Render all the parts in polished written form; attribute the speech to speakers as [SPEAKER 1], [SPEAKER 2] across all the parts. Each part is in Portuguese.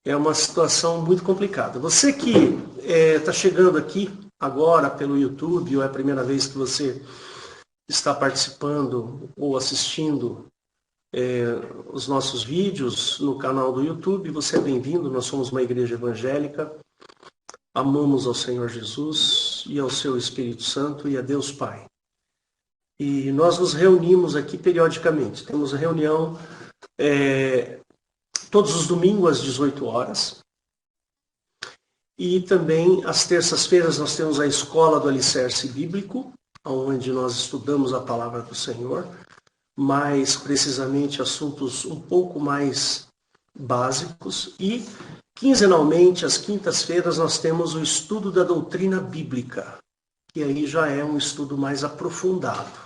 [SPEAKER 1] É uma situação muito complicada. Você que está chegando aqui agora pelo YouTube, ou é a primeira vez que você está participando ou assistindo os nossos vídeos no canal do YouTube, você é bem-vindo. Nós somos uma igreja evangélica, amamos ao Senhor Jesus e ao seu Espírito Santo e a Deus Pai. E nós nos reunimos aqui periodicamente. Temos reunião todos os domingos às 18 horas. E também às terças-feiras nós temos a Escola do Alicerce Bíblico, onde nós estudamos a Palavra do Senhor, mais precisamente assuntos um pouco mais básicos. E quinzenalmente, às quintas-feiras, nós temos o estudo da doutrina bíblica, que aí já é um estudo mais aprofundado.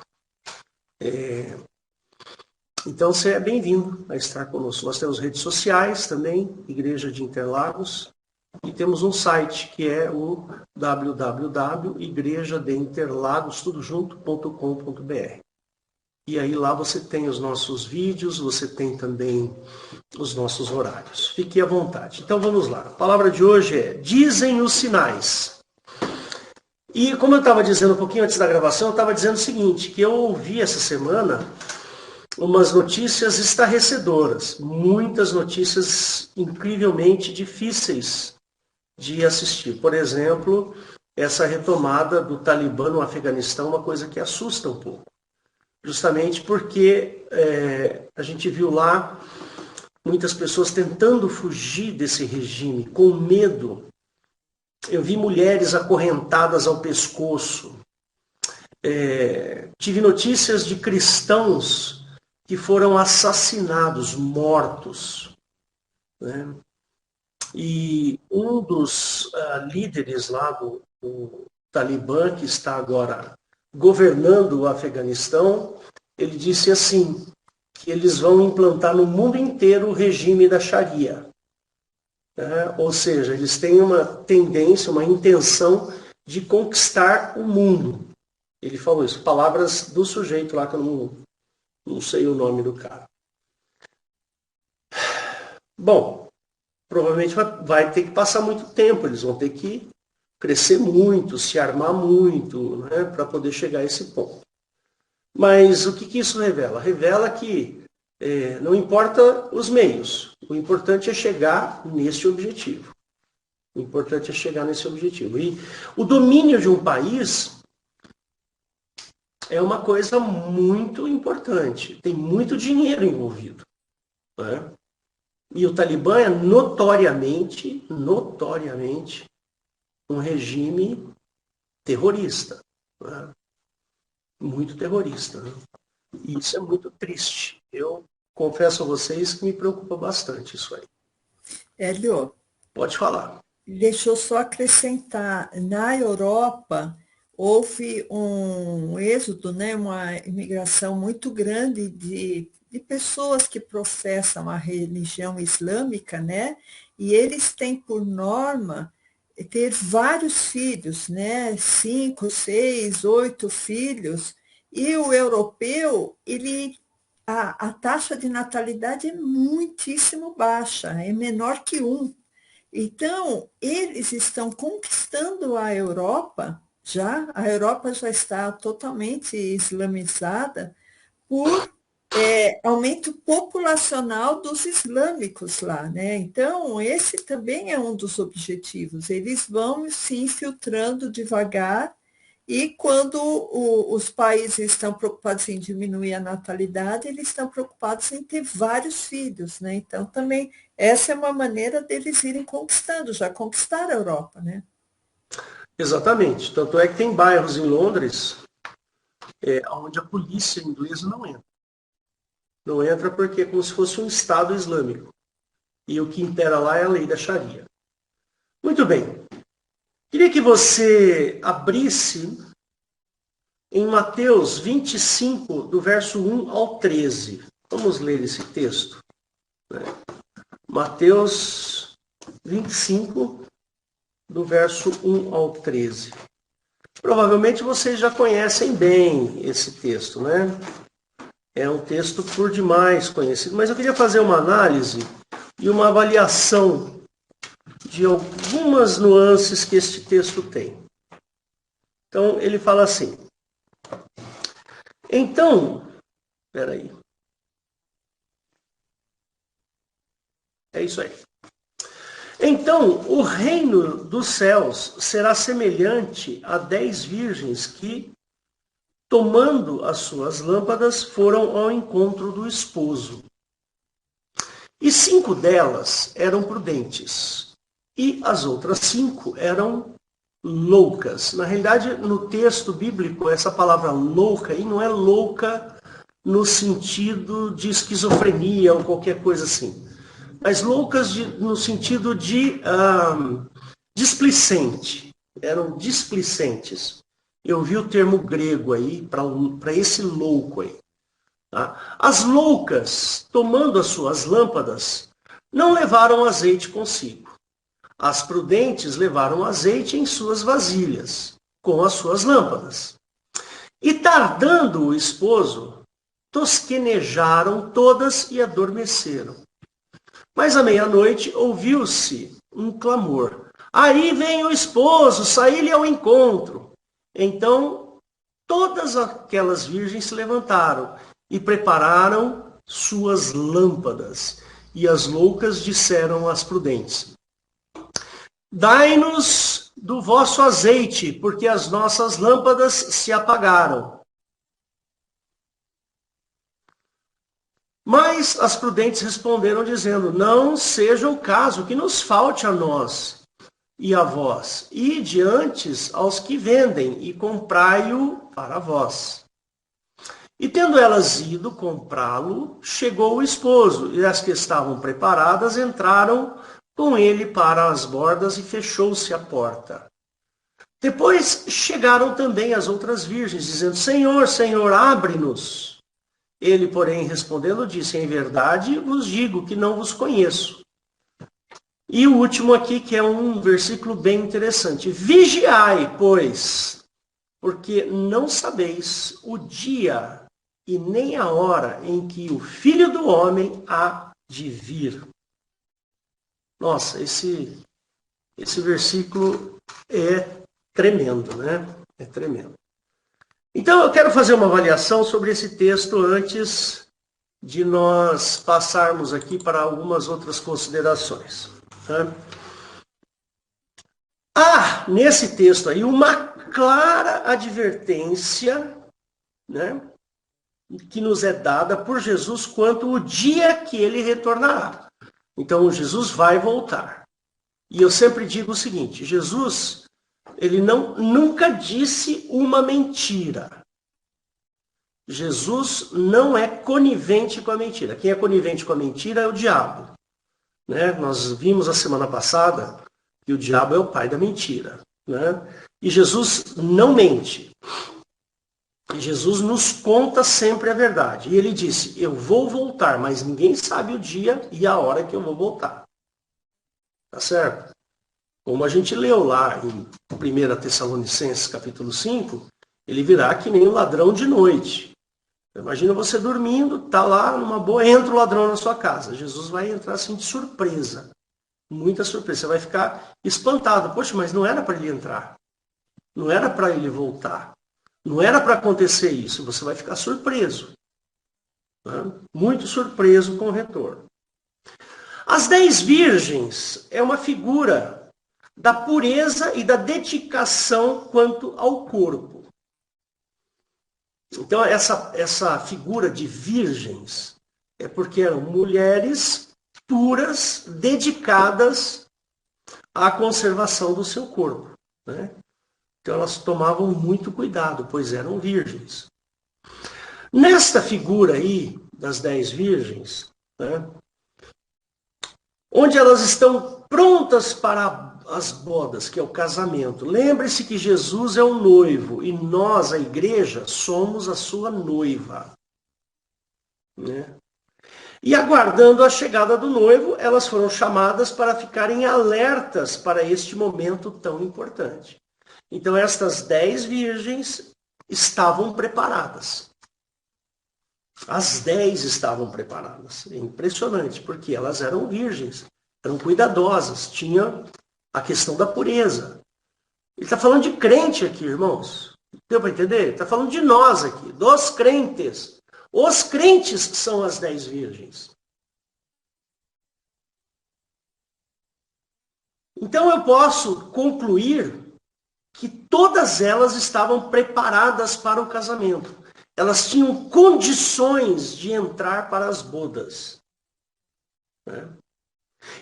[SPEAKER 1] Então você é bem-vindo a estar conosco. Nós temos redes sociais também, Igreja de Interlagos, e temos um site que é o www.igrejadeinterlagos.com.br. E aí lá você tem os nossos vídeos, você tem também os nossos horários. Fique à vontade. Então vamos lá. A palavra de hoje é: dizem os sinais. E como eu estava dizendo um pouquinho antes da gravação, eu estava dizendo o seguinte, que eu ouvi essa semana umas notícias estarrecedoras, muitas notícias incrivelmente difíceis de assistir. Por exemplo, essa retomada do Talibã no Afeganistão, uma coisa que assusta um pouco. Justamente porque a gente viu lá muitas pessoas tentando fugir desse regime, com medo. Eu vi mulheres acorrentadas ao pescoço. Tive notícias de cristãos que foram assassinados, mortos, né? E um dos líderes lá do Talibã, que está agora governando o Afeganistão, ele disse assim, que eles vão implantar no mundo inteiro o regime da Sharia. Ou seja, eles têm uma tendência, uma intenção de conquistar o mundo. Ele falou isso, palavras do sujeito lá, que eu não sei o nome do cara. Bom, provavelmente vai ter que passar muito tempo, eles vão ter que crescer muito, se armar muito, né, para poder chegar a esse ponto. Mas o que isso revela? Revela que não importa os meios, o importante é chegar nesse objetivo. O importante é chegar nesse objetivo. E o domínio de um país é uma coisa muito importante. Tem muito dinheiro envolvido, né? E o Talibã é notoriamente um regime terrorista, né? Muito terrorista, né? E isso é muito triste. Eu confesso a vocês que me preocupa bastante isso aí.
[SPEAKER 2] Hélio,
[SPEAKER 1] Pode falar.
[SPEAKER 2] deixa eu só acrescentar, na Europa houve um êxodo, né, uma imigração muito grande de pessoas que professam a religião islâmica, né, e eles têm por norma ter vários filhos, né, 5, 6, 8 filhos, e o europeu, a taxa de natalidade é muitíssimo baixa, é menor que 1. Então, eles estão conquistando a Europa já está totalmente islamizada por aumento populacional dos islâmicos lá, né? Então, esse também é um dos objetivos. Eles vão se infiltrando devagar e quando os países estão preocupados em diminuir a natalidade, eles estão preocupados em ter vários filhos, né? Então, também, essa é uma maneira deles irem conquistando, já conquistaram a Europa, né?
[SPEAKER 1] Exatamente. Tanto é que tem bairros em Londres onde a polícia inglesa não entra. Não entra porque é como se fosse um Estado islâmico. E o que impera lá é a lei da Sharia. Muito bem. Queria que você abrisse em Mateus 25, do verso 1 ao 13. Vamos ler esse texto. Mateus 25, do verso 1 ao 13. Provavelmente vocês já conhecem bem esse texto, né? É um texto por demais conhecido, mas eu queria fazer uma análise e uma avaliação de algumas nuances que este texto tem. Então, ele fala assim. Então, peraí. É isso aí. Então, o reino dos céus será semelhante a 10 virgens que, tomando as suas lâmpadas, foram ao encontro do esposo. E 5 delas eram prudentes, e as outras 5 eram loucas. Na realidade, no texto bíblico, essa palavra louca aí não é louca no sentido de esquizofrenia ou qualquer coisa assim, mas loucas no sentido de displicente. Eram displicentes. Eu vi o termo grego aí para esse louco aí. Tá? As loucas, tomando as suas lâmpadas, não levaram azeite consigo. As prudentes levaram azeite em suas vasilhas, com as suas lâmpadas. E tardando o esposo, tosquenejaram todas e adormeceram. Mas à meia-noite ouviu-se um clamor. Aí vem o esposo, saí-lhe ao encontro. Então todas aquelas virgens se levantaram e prepararam suas lâmpadas. E as loucas disseram às prudentes: dai-nos do vosso azeite, porque as nossas lâmpadas se apagaram. Mas as prudentes responderam, dizendo: não seja o caso que nos falte a nós e a vós. Ide antes aos que vendem e comprai-o para vós. E tendo elas ido comprá-lo, chegou o esposo, e as que estavam preparadas entraram com ele para as bordas e fechou-se a porta. Depois chegaram também as outras virgens, dizendo: Senhor, Senhor, abre-nos. Ele, porém, respondendo, disse: em verdade vos digo que não vos conheço. E o último aqui, que é um versículo bem interessante. Vigiai, pois, porque não sabeis o dia e nem a hora em que o Filho do Homem há de vir. Nossa, esse versículo é tremendo, né? É tremendo. Então, eu quero fazer uma avaliação sobre esse texto antes de nós passarmos aqui para algumas outras considerações. Tá? Há, nesse texto aí, uma clara advertência, né, que nos é dada por Jesus quanto ao dia que ele retornará. Então, Jesus vai voltar. E eu sempre digo o seguinte: Jesus, ele nunca disse uma mentira. Jesus não é conivente com a mentira. Quem é conivente com a mentira é o diabo. Né? Nós vimos a semana passada que o diabo é o pai da mentira. Né? E Jesus não mente. Jesus nos conta sempre a verdade. E ele disse: eu vou voltar, mas ninguém sabe o dia e a hora que eu vou voltar. Tá certo? Como a gente leu lá em 1 Tessalonicenses capítulo 5, ele virá que nem um ladrão de noite. Imagina você dormindo, tá lá numa boa, entra o ladrão na sua casa. Jesus vai entrar assim de surpresa. Muita surpresa. Você vai ficar espantado. Poxa, mas não era para ele entrar. Não era para ele voltar. Não era para acontecer isso. Você vai ficar surpreso. Né? Muito surpreso com o retorno. As 10 virgens é uma figura da pureza e da dedicação quanto ao corpo. Então, essa figura de virgens é porque eram mulheres puras, dedicadas à conservação do seu corpo. Né? Então, elas tomavam muito cuidado, pois eram virgens. Nesta figura aí, das 10 virgens, né, onde elas estão prontas para as bodas, que é o casamento. Lembre-se que Jesus é o noivo e nós, a igreja, somos a sua noiva. Né? E aguardando a chegada do noivo, elas foram chamadas para ficarem alertas para este momento tão importante. Então, estas 10 virgens estavam preparadas. As 10 estavam preparadas. É impressionante, porque elas eram virgens, eram cuidadosas, tinham A questão da pureza. Ele está falando de crente aqui, irmãos. Deu para entender? Ele está falando de nós aqui, dos crentes. Os crentes são as 10 virgens. Então eu posso concluir que todas elas estavam preparadas para o casamento. Elas tinham condições de entrar para as bodas. Né?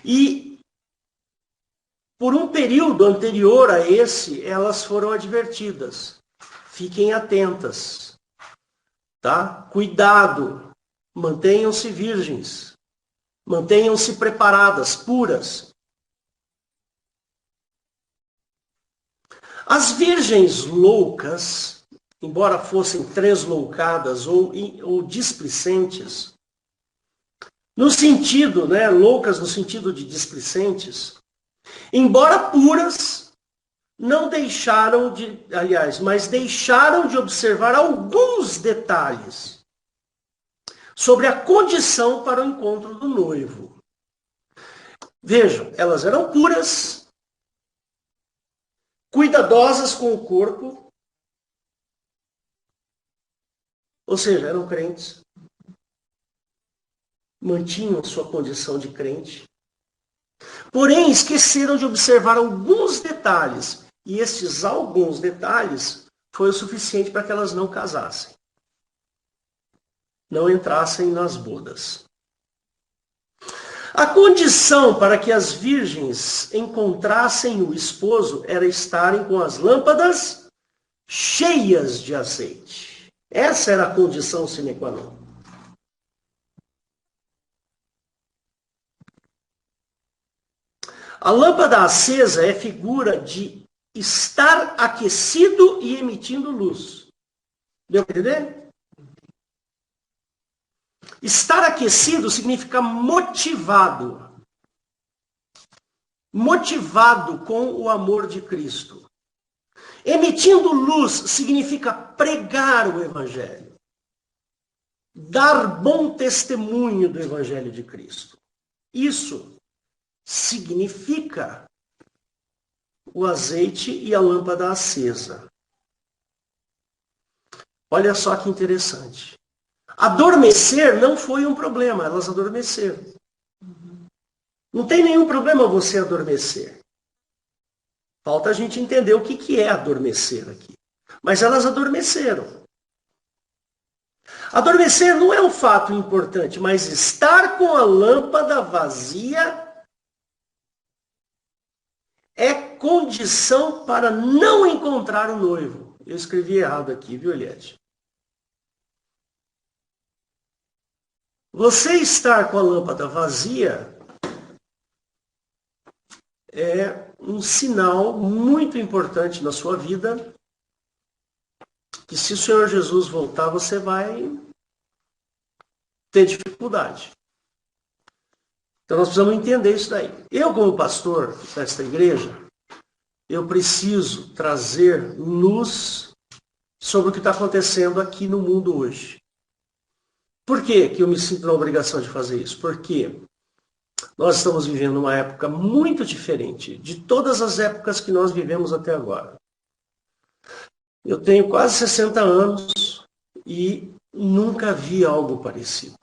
[SPEAKER 1] E por um período anterior a esse, elas foram advertidas. Fiquem atentas. Tá? Cuidado. Mantenham-se virgens. Mantenham-se preparadas, puras. As virgens loucas, embora fossem tresloucadas ou displicentes, no sentido, né, loucas no sentido de displicentes, embora puras, não deixaram de, mas deixaram de observar alguns detalhes sobre a condição para o encontro do noivo. Vejam, elas eram puras, cuidadosas com o corpo, ou seja, eram crentes, mantinham sua condição de crente, porém esqueceram de observar alguns detalhes, e estes alguns detalhes foi o suficiente para que elas não casassem, não entrassem nas bodas. A condição para que as virgens encontrassem o esposo era estarem com as lâmpadas cheias de azeite. Essa era a condição sine qua non. A lâmpada acesa é figura de estar aquecido e emitindo luz. Deu para entender? Estar aquecido significa motivado. Motivado com o amor de Cristo. Emitindo luz significa pregar o Evangelho. Dar bom testemunho do Evangelho de Cristo. Isso significa o azeite e a lâmpada acesa. Olha só que interessante. Adormecer não foi um problema, elas adormeceram. Não tem nenhum problema você adormecer. Falta a gente entender o que é adormecer aqui. Mas elas adormeceram. Adormecer não é um fato importante, mas estar com a lâmpada vazia é condição para não encontrar o noivo. Eu escrevi errado aqui, viu, Eliette? Você estar com a lâmpada vazia é um sinal muito importante na sua vida que se o Senhor Jesus voltar, você vai ter dificuldade. Então nós precisamos entender isso daí. Eu, como pastor desta igreja, eu preciso trazer luz sobre o que está acontecendo aqui no mundo hoje. Por que eu me sinto na obrigação de fazer isso? Porque nós estamos vivendo uma época muito diferente de todas as épocas que nós vivemos até agora. Eu tenho quase 60 anos e nunca vi algo parecido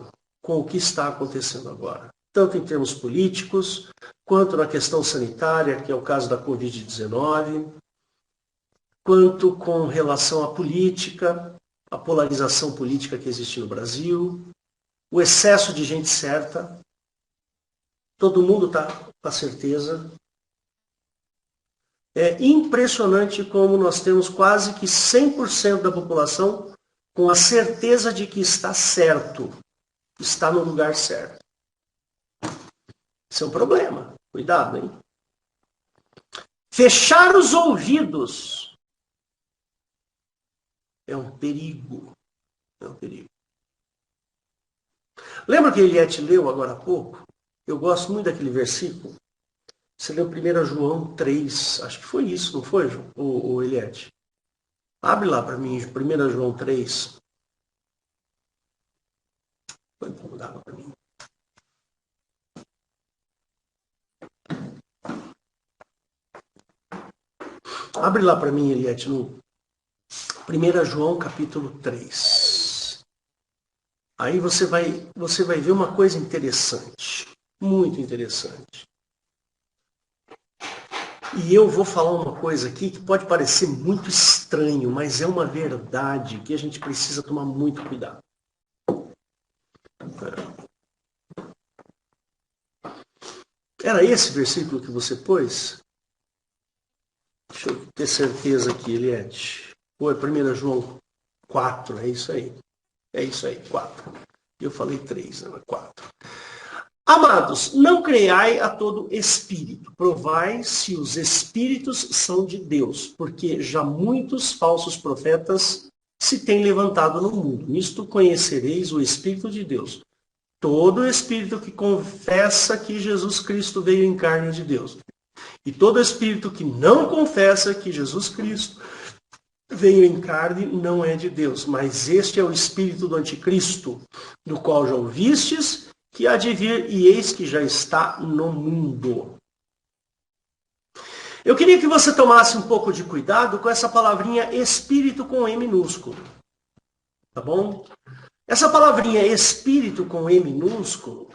[SPEAKER 1] com o que está acontecendo agora. Tanto em termos políticos, quanto na questão sanitária, que é o caso da Covid-19, quanto com relação à política, a polarização política que existe no Brasil, o excesso de gente certa. Todo mundo está com a certeza. É impressionante como nós temos quase que 100% da população com a certeza de que está certo, está no lugar certo. Isso é um problema. Cuidado, hein? Fechar os ouvidos é um perigo. É um perigo. Lembra que Eliette leu agora há pouco? Eu gosto muito daquele versículo. Você leu 1 João 3, acho que foi isso, não foi, o Eliette? Abre lá para mim, 1 João 3. Põe um pouco d'água para mim. Abre lá para mim, Eliette, no 1 João capítulo 3. Aí você vai ver uma coisa interessante, muito interessante. E eu vou falar uma coisa aqui que pode parecer muito estranho, mas é uma verdade que a gente precisa tomar muito cuidado. Era esse versículo que você pôs? Deixa eu ter certeza aqui, Eliette. Ou é 1 João 4, é isso aí. É isso aí, 4. Eu falei 3, não é 4. Amados, não creiai a todo espírito. Provai se os espíritos são de Deus, porque já muitos falsos profetas se têm levantado no mundo. Nisto conhecereis o Espírito de Deus. Todo espírito que confessa que Jesus Cristo veio em carne de Deus. E todo espírito que não confessa que Jesus Cristo veio em carne não é de Deus. Mas este é o espírito do anticristo, do qual já ouvistes, que há de vir, e eis que já está no mundo. Eu queria que você tomasse um pouco de cuidado com essa palavrinha espírito com E minúsculo. Tá bom? Essa palavrinha espírito com E minúsculo,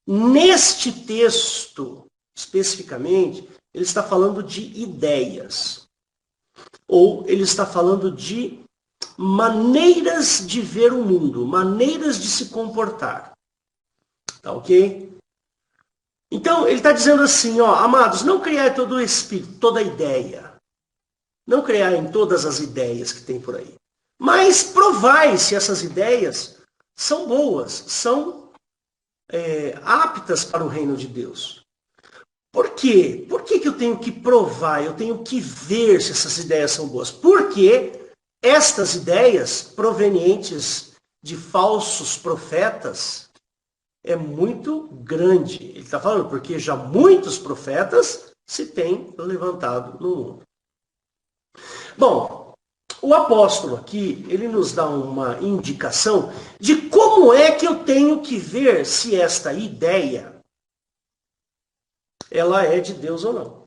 [SPEAKER 1] neste texto, especificamente, ele está falando de ideias. Ou ele está falando de maneiras de ver o mundo, maneiras de se comportar. Tá ok? Então, ele está dizendo assim, ó, amados, não criai todo o espírito, toda a ideia. Não criai em todas as ideias que tem por aí. Mas provai se essas ideias são boas, são aptas para o reino de Deus. Por quê? Por que eu tenho que provar, eu tenho que ver se essas ideias são boas? Porque estas ideias provenientes de falsos profetas é muito grande. Ele está falando porque já muitos profetas se têm levantado no mundo. Bom, o apóstolo aqui, ele nos dá uma indicação de como é que eu tenho que ver se esta ideia ela é de Deus ou não.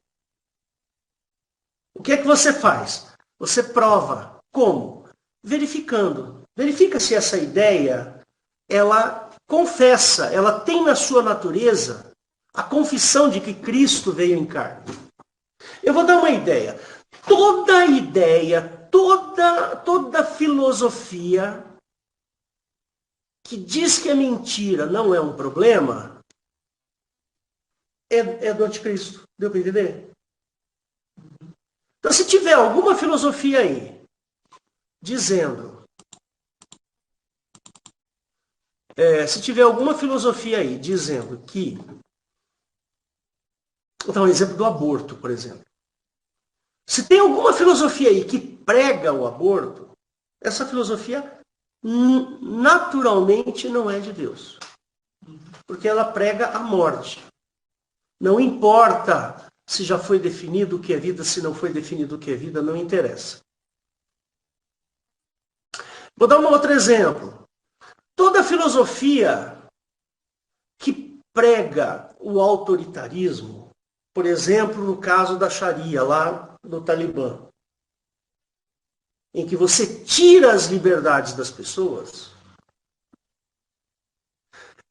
[SPEAKER 1] O que é que você faz? Você prova. Como? Verificando. Verifica se essa ideia, ela confessa, ela tem na sua natureza a confissão de que Cristo veio em carne. Eu vou dar uma ideia. Toda ideia, toda filosofia que diz que a mentira não é um problema, é do anticristo. Deu para entender? Então, se tiver alguma filosofia aí, dizendo... se tiver alguma filosofia aí, dizendo que... Vou dar um exemplo do aborto, por exemplo. Se tem alguma filosofia aí que prega o aborto, essa filosofia naturalmente não é de Deus. Porque ela prega a morte. Não importa se já foi definido o que é vida, se não foi definido o que é vida, não interessa. Vou dar um outro exemplo. Toda filosofia que prega o autoritarismo, por exemplo, no caso da Sharia, lá no Talibã, em que você tira as liberdades das pessoas,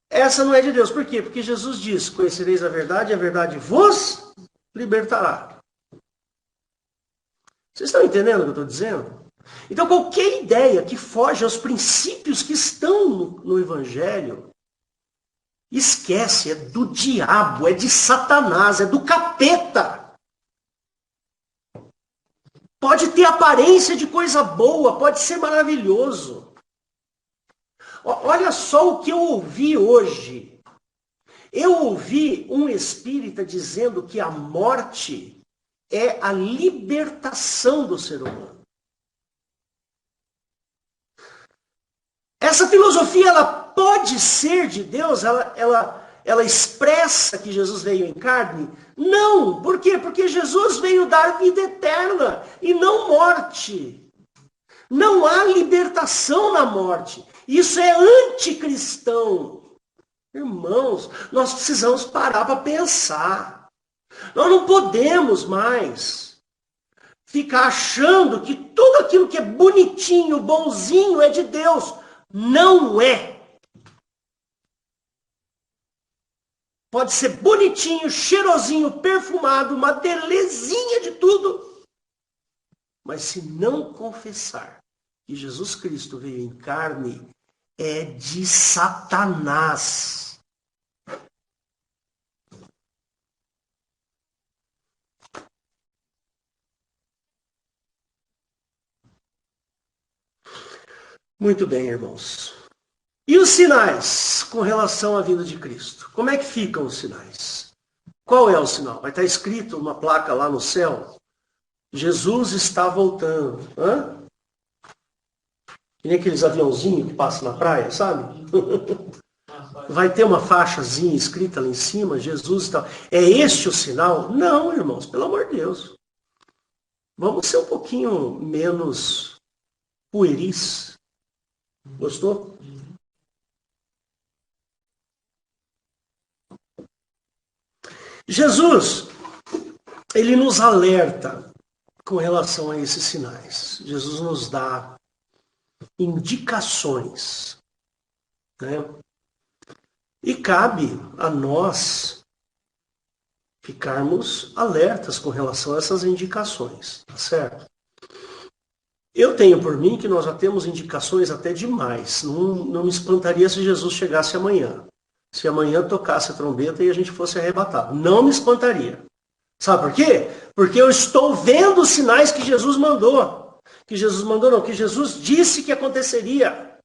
[SPEAKER 1] essa não é de Deus. Por quê? Porque Jesus diz, conhecereis a verdade e a verdade vos libertará. Vocês estão entendendo o que eu estou dizendo? Então, qualquer ideia que foge aos princípios que estão no Evangelho, esquece, é do diabo, é de Satanás, é do capeta. Pode ter aparência de coisa boa, pode ser maravilhoso. Olha só o que eu ouvi hoje. Eu ouvi um espírita dizendo que a morte é a libertação do ser humano. Essa filosofia, ela pode ser de Deus? Ela expressa que Jesus veio em carne? Não! Por quê? Porque Jesus veio dar vida eterna e não morte. Não há libertação na morte. Isso é anticristão. Irmãos, nós precisamos parar para pensar. Nós não podemos mais fica achando que tudo aquilo que é bonitinho, bonzinho, é de Deus. Não é. Pode ser bonitinho, cheirosinho, perfumado, uma belezinha de tudo. Mas se não confessar que Jesus Cristo veio em carne, é de Satanás. Muito bem, irmãos. E os sinais com relação à vinda de Cristo? Como é que ficam os sinais? Qual é o sinal? Vai estar escrito uma placa lá no céu. Jesus está voltando. Hã? Que nem aqueles aviãozinhos que passam na praia, sabe? Vai ter uma faixazinha escrita lá em cima, Jesus está... É este o sinal? Não, irmãos, pelo amor de Deus. Vamos ser um pouquinho menos pueris. Gostou? Jesus, ele nos alerta com relação a esses sinais. Jesus nos dá indicações, né? E cabe a nós ficarmos alertas com relação a essas indicações, tá certo? Eu tenho por mim que nós já temos indicações até demais. Não me espantaria se Jesus chegasse amanhã. Se amanhã tocasse a trombeta e a gente fosse arrebatado. Não me espantaria. Sabe por quê? Porque eu estou vendo os sinais que Jesus mandou. Que Jesus disse que aconteceria.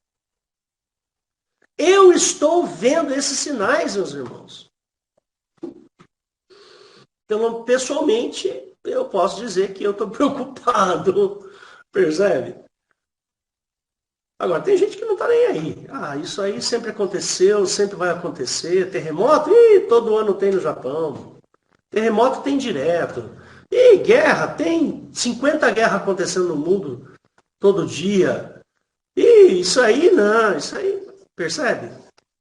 [SPEAKER 1] Eu estou vendo esses sinais, meus irmãos. Então, pessoalmente, eu posso dizer que eu estou preocupado. Percebe? Agora, tem gente que não está nem aí. Ah, isso aí sempre aconteceu, sempre vai acontecer. Terremoto? Ih, todo ano tem no Japão. Terremoto tem direto. E guerra? Tem 50 guerras acontecendo no mundo todo dia. E isso aí não, isso aí, percebe?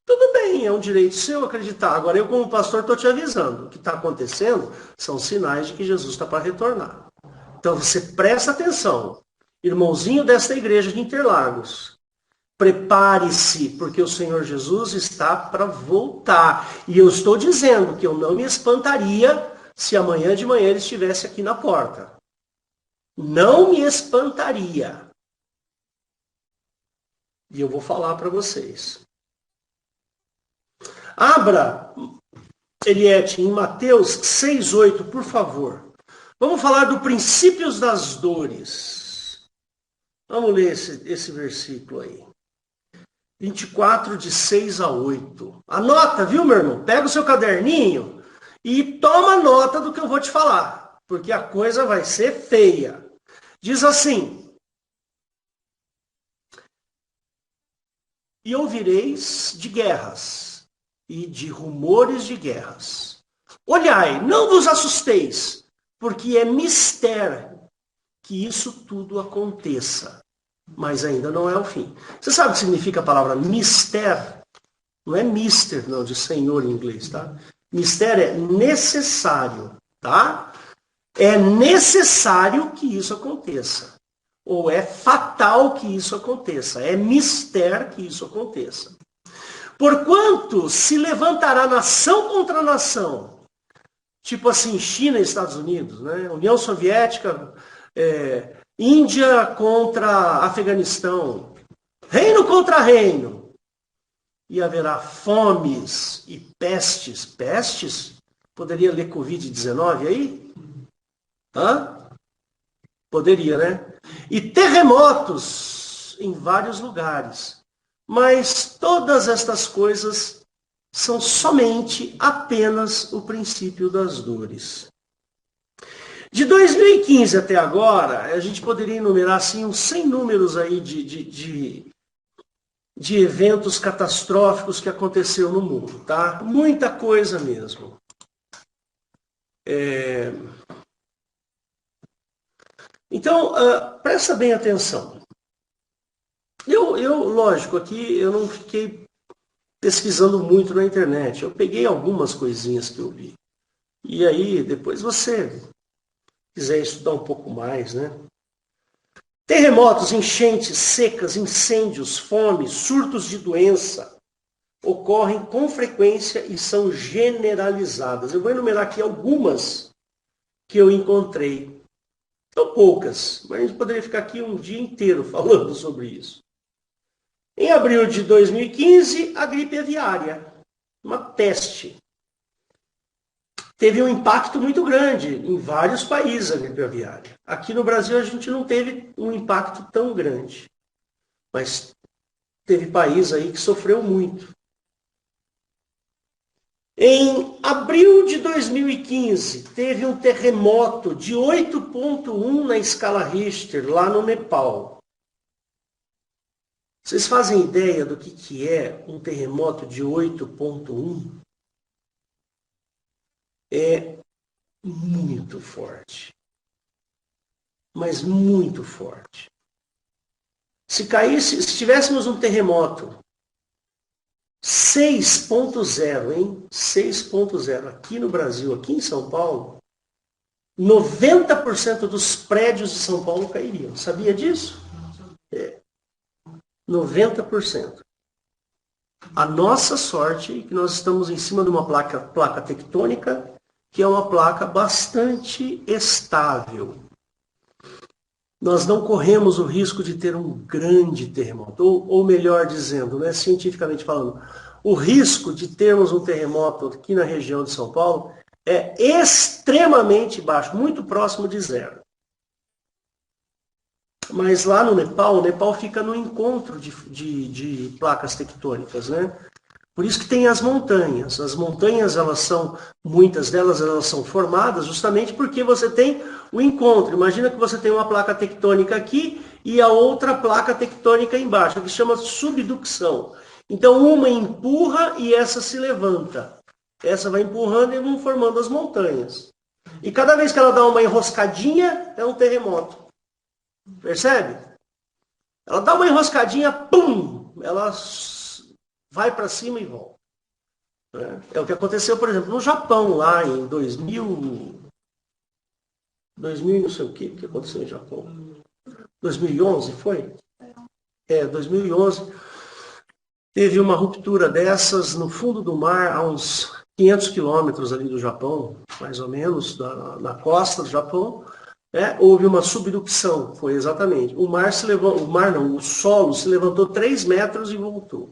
[SPEAKER 1] Tudo bem, é um direito seu acreditar. Agora, eu como pastor estou te avisando. O que está acontecendo são sinais de que Jesus está para retornar. Então, você presta atenção. Irmãozinho desta igreja de Interlagos, prepare-se, porque o Senhor Jesus está para voltar. E eu estou dizendo que eu não me espantaria se amanhã de manhã ele estivesse aqui na porta. Não me espantaria. E eu vou falar para vocês. Abra, Eliette, em Mateus 6,8, por favor. Vamos falar do princípios das dores. Vamos ler esse versículo aí. 24, de 6 a 8. Anota, viu, meu irmão? Pega o seu caderninho e toma nota do que eu vou te falar. Porque a coisa vai ser feia. Diz assim: e ouvireis de guerras e de rumores de guerras. Olhai, não vos assusteis, porque é mistério que isso tudo aconteça. Mas ainda não é o fim. Você sabe o que significa a palavra mistério? Não é mister, não, de senhor em inglês, tá? Mistério é necessário, tá? É necessário que isso aconteça. Ou é fatal que isso aconteça. É mistério que isso aconteça. Porquanto se levantará nação contra nação, tipo assim, China e Estados Unidos, né? União Soviética, Índia contra Afeganistão, reino contra reino. E haverá fomes e pestes. Pestes? Poderia ler Covid-19 aí? Hã? Poderia, né? E terremotos em vários lugares. Mas todas estas coisas são somente apenas o princípio das dores. De 2015 até agora, a gente poderia enumerar assim, uns 100 números aí de eventos catastróficos que aconteceu no mundo, tá? Muita coisa mesmo. Então, presta bem atenção. Lógico, aqui eu não fiquei pesquisando muito na internet. Eu peguei algumas coisinhas que eu vi. E aí, depois você quiser estudar um pouco mais, né? Terremotos, enchentes, secas, incêndios, fome, surtos de doença ocorrem com frequência e são generalizadas. Eu vou enumerar aqui algumas que eu encontrei. São poucas, mas a gente poderia ficar aqui um dia inteiro falando sobre isso. Em abril de 2015, a gripe aviária, uma peste. Teve um impacto muito grande em vários países a gripe aviária. Aqui no Brasil a gente não teve um impacto tão grande, mas teve país aí que sofreu muito. Em abril de 2015, teve um terremoto de 8,1 na escala Richter, lá no Nepal. Vocês fazem ideia do que é um terremoto de 8,1? É muito forte. Mas muito forte. Se tivéssemos um terremoto 6,0, hein? 6,0 aqui no Brasil, aqui em São Paulo, 90% dos prédios de São Paulo cairiam. Sabia disso? 90%. A nossa sorte é que nós estamos em cima de uma placa tectônica, que é uma placa bastante estável. Nós não corremos o risco de ter um grande terremoto, ou melhor dizendo, né, cientificamente falando, o risco de termos um terremoto aqui na região de São Paulo é extremamente baixo, muito próximo de zero. Mas lá no Nepal, o Nepal fica no encontro de placas tectônicas, né? Por isso que tem as montanhas. As montanhas, muitas delas são formadas justamente porque você tem o encontro. Imagina que você tem uma placa tectônica aqui e a outra placa tectônica embaixo, que se chama subducção. Então uma empurra e essa se levanta. Essa vai empurrando e vão formando as montanhas. E cada vez que ela dá uma enroscadinha, é um terremoto. Percebe? Ela dá uma enroscadinha, pum! Ela vai para cima e volta. É o que aconteceu, por exemplo, no Japão, lá em 2000 não sei o que aconteceu no Japão. 2011, foi? 2011. Teve uma ruptura dessas no fundo do mar, a uns 500 quilômetros ali do Japão, mais ou menos, na costa do Japão. Houve uma subducção, foi exatamente. O solo se levantou 3 metros e voltou.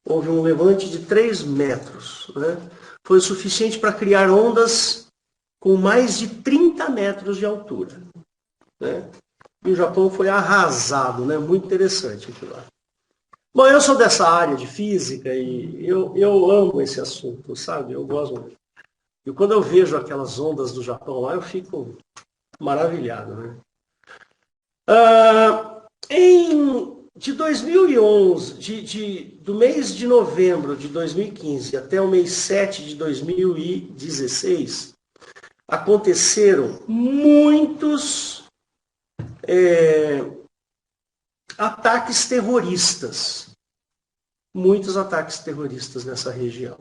[SPEAKER 1] Houve um levante de 3 metros. Né? Foi o suficiente para criar ondas com mais de 30 metros de altura. Né? E o Japão foi arrasado, né? Muito interessante aquilo lá. Bom, eu sou dessa área de física e eu amo esse assunto, sabe? Eu gosto muito. E quando eu vejo aquelas ondas do Japão lá, eu fico maravilhado. Né? De 2011, do mês de novembro de 2015 até o mês 7 de 2016, aconteceram muitos ataques terroristas. Muitos ataques terroristas nessa região.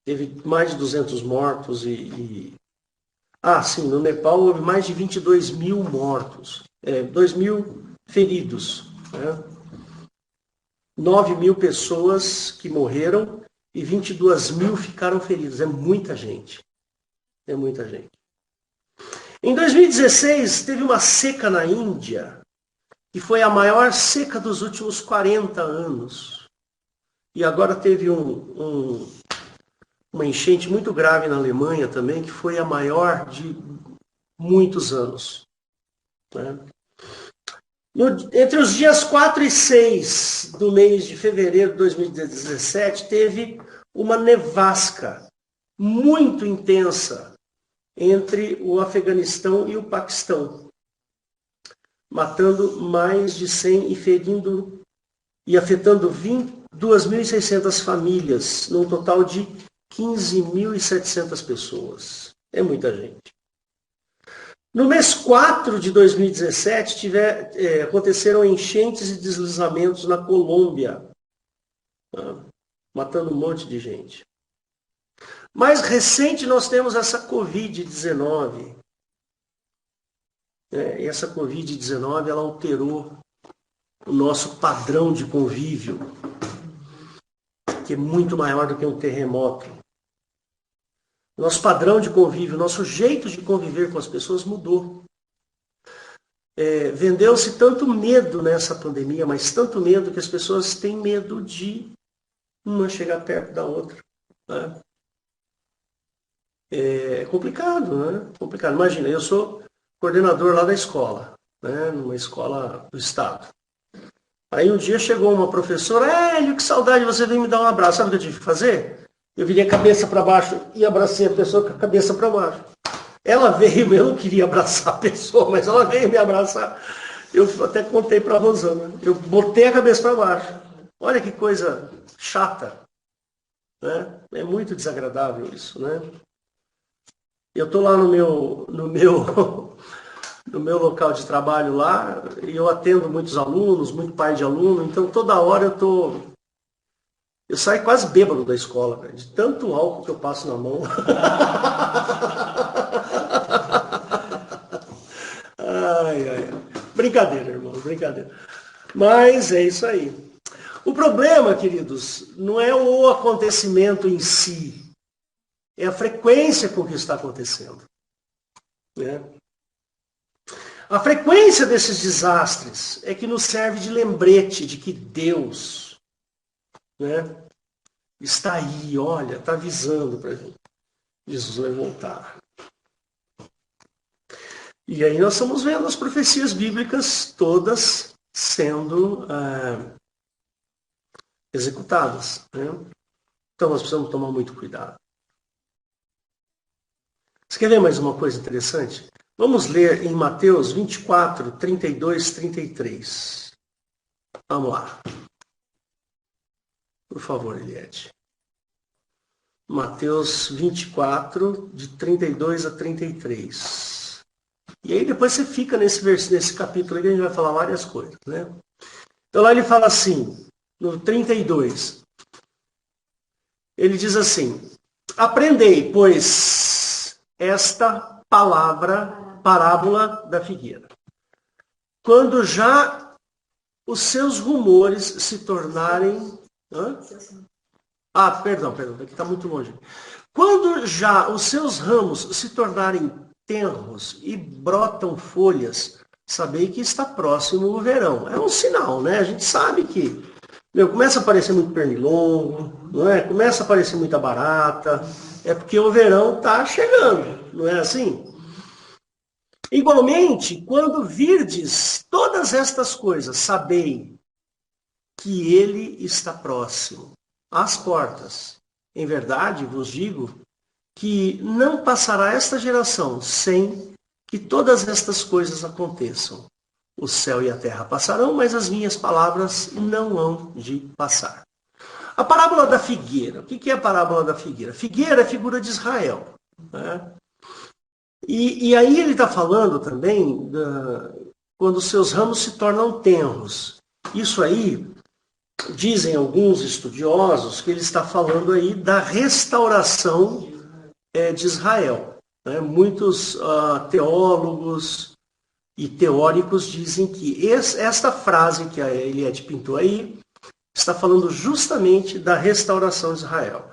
[SPEAKER 1] Teve mais de 200 mortos sim, no Nepal houve mais de 22 mil mortos. 2 mil feridos. Né? 9 mil pessoas que morreram e 22 mil ficaram feridos. É muita gente. É muita gente. Em 2016, teve uma seca na Índia, que foi a maior seca dos últimos 40 anos. E agora teve uma enchente muito grave na Alemanha também, que foi a maior de muitos anos. Né? Entre os dias 4 e 6 do mês de fevereiro de 2017, teve uma nevasca muito intensa entre o Afeganistão e o Paquistão, matando mais de 100 e ferindo e afetando 2.600 famílias, num total de 15.700 pessoas. É muita gente. No mês 4 de 2017, aconteceram enchentes e deslizamentos na Colômbia, matando um monte de gente. Mais recente, nós temos essa Covid-19. E essa Covid-19, ela alterou o nosso padrão de convívio, que é muito maior do que um terremoto. Nosso padrão de convívio, nosso jeito de conviver com as pessoas mudou. Vendeu-se tanto medo nessa pandemia, mas tanto medo que as pessoas têm medo de uma chegar perto da outra. Né? É complicado, né? Complicado. Imagina, eu sou coordenador lá da escola, né? Numa escola do estado. Aí um dia chegou uma professora, Hélio, que saudade, você veio me dar um abraço. Sabe o que eu tive que fazer? Eu virei a cabeça para baixo e abracei a pessoa com a cabeça para baixo. Ela veio, eu não queria abraçar a pessoa, mas ela veio me abraçar. Eu até contei para a Rosana. Eu botei a cabeça para baixo. Olha que coisa chata. Né? É muito desagradável isso, né? Eu estou lá no meu local de trabalho lá, e eu atendo muitos alunos, muito pai de aluno, então toda hora eu saio quase bêbado da escola, de tanto álcool que eu passo na mão. Ai, ai. Brincadeira, irmão, brincadeira. Mas é isso aí. O problema, queridos, não é o acontecimento em si, é a frequência com que está acontecendo. Né? A frequência desses desastres é que nos serve de lembrete de que Deus, né, está aí, olha, está avisando para a gente. Jesus vai voltar. E aí nós estamos vendo as profecias bíblicas todas sendo executadas. Né? Então nós precisamos tomar muito cuidado. Você quer ver mais uma coisa interessante? Vamos ler em Mateus 24, 32, 33. Vamos lá. Por favor, Eliette. Mateus 24, de 32 a 33. E aí depois você fica nesse capítulo aí que a gente vai falar várias coisas. Né? Então lá ele fala assim, no 32. Ele diz assim, aprendei, pois, esta parábola da figueira. Quando já os seus rumores se tornarem... Perdão, aqui está muito longe. Quando já os seus ramos se tornarem tenros e brotam folhas, sabei que está próximo o verão. É um sinal, né? A gente sabe que começa a aparecer muito pernilongo, não é? Começa a aparecer muita barata. É porque o verão está chegando, não é assim? Igualmente, quando virdes todas estas coisas, sabei que ele está próximo às portas. Em verdade, vos digo que não passará esta geração sem que todas estas coisas aconteçam. O céu e a terra passarão, mas as minhas palavras não hão de passar. A parábola da figueira. O que é a parábola da figueira? Figueira é figura de Israel. Né? E aí ele está falando também quando os seus ramos se tornam tenros. Isso aí, dizem alguns estudiosos, que ele está falando aí da restauração de Israel. Né? Muitos teólogos e teóricos dizem que esta frase que a Eliette pintou aí está falando justamente da restauração de Israel.